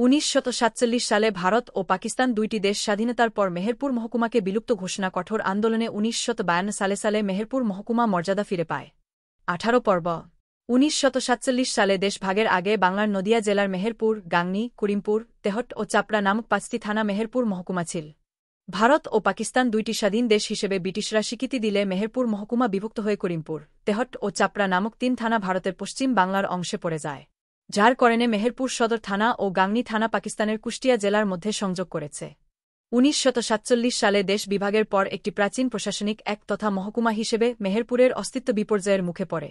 1947 সালে ভারত ও পাকিস্তান দুইটি দেশ স্বাধীনতার পর মেহেরপুর মহকুমাকে বিলুপ্ত ঘোষণা কঠোর আন্দোলনে 1952 সালে মেহেরপুর মহকুমা মর্যাদা ফিরে পায়। 18 পর্ব 1947 সালে দেশ ভাগের আগে বাংলার নদিয়া জেলার মেহেরপুর, গাংনী, করিমপুর, তেহট্ট ও চাপড়া নামক 5টি থানা মেহেরপুর মহকুমা ছিল। ভারত ও পাকিস্তান দুইটি স্বাধীন দেশ হিসেবে ব্রিটিশরা স্বীকৃতি দিলে মেহেরপুর মহকুমা বিভক্ত হয়ে করিমপুর, তেহট্ট ও চাপড়া নামক 3 থানা ভারতের পশ্চিম বাংলার অংশে পড়ে যায়, যার কারণে মেহেরপুর সদর থানা ও গাংনী থানা পাকিস্তানের কুষ্টিয়া জেলার মধ্যে সংযোগ করেছে। 1947 সালে দেশ বিভাগের পর একটি প্রাচীন প্রশাসনিক এক তথা মহকুমা হিসেবে মেহেরপুরের অস্তিত্ব বিপর্যয়ের মুখে পড়ে।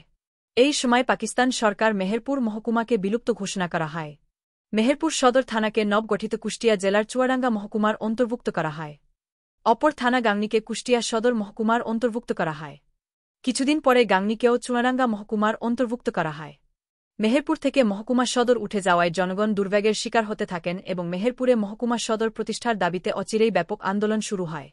এই সময় পাকিস্তান সরকার মেহেরপুর মহকুমাকে বিলুপ্ত ঘোষণা করা হয়। মেহেরপুর সদর থানাকে নবগঠিত কুষ্টিয়া জেলার চুয়াডাঙ্গা মহকুমার অন্তর্ভুক্ত করা হয়। অপর থানা গাংনীকে কুষ্টিয়া সদর মহকুমার অন্তর্ভুক্ত করা হয়। কিছুদিন পরে গাংনীকেও চুয়াডাঙ্গা মহকুমার অন্তর্ভুক্ত করা হয়। মেহেরপুর থেকে মহকুমা সদর উঠে যাওয়ায় জনগণ দুর্ভোগের শিকার হতে থাকেন এবং মেহেরপুরে মহকুমা সদর প্রতিষ্ঠার দাবিতে অচিরেই ব্যাপক আন্দোলন শুরু হয়।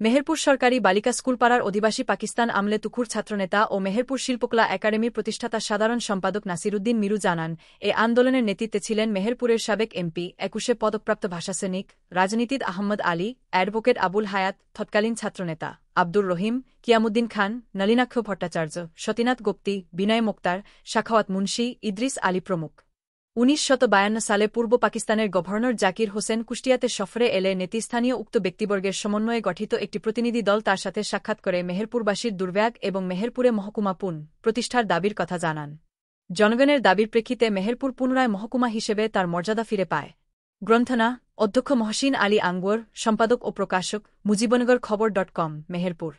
মেহেরপুর সরকারি বালিকা স্কুলপাড়ার অধিবাসী পাকিস্তান আমলে তুখুর ছাত্রনেতা ও মেহেরপুর শিল্পকলা একাডেমির প্রতিষ্ঠাতা সাধারণ সম্পাদক নাসিরুদ্দিন মিরু জানান, এ আন্দোলনের নেতৃত্বে ছিলেন মেহেরপুরের সাবেক এমপি, 21 পদকপ্রাপ্ত ভাষাসৈনিক, রাজনীতিদ আহমদ আলী, অ্যাডভোকেট আবুল হায়াত, তৎকালীন ছাত্রনেতা আব্দুর রহিম, কিয়ামুদ্দিন খান, নলিনাক্ষ ভট্টাচার্য, সতীনাথ গুপ্তি, বিনয় মুক্তার, শাখাওয়াত মুন্সি, ইদ্রিস আলী প্রমুখ। 1952 সালে পূর্ব পাকিস্তানের গভর্নর জাকির হোসেন কুষ্টিয়াতে সফরে এলে নেতৃস্থানীয় উক্ত ব্যক্তিবর্গের সমন্বয়ে গঠিত একটি প্রতিনিধি দল তার সাথে সাক্ষাৎ করে মেহেরপুরবাসীর দুর্ভোগ এবং মেহেরপুরে মহকুমা প্রতিষ্ঠার দাবির কথা জানান। জনগণের দাবির প্রেক্ষিতে মেহেরপুর পুনরায় মহকুমা হিসেবে তার মর্যাদা ফিরে পায়। গ্রন্থনা অধ্যক্ষ মহসিন আলী আঙ্গুর, সম্পাদক ও প্রকাশক মুজিবনগর খবর.com, মেহেরপুর।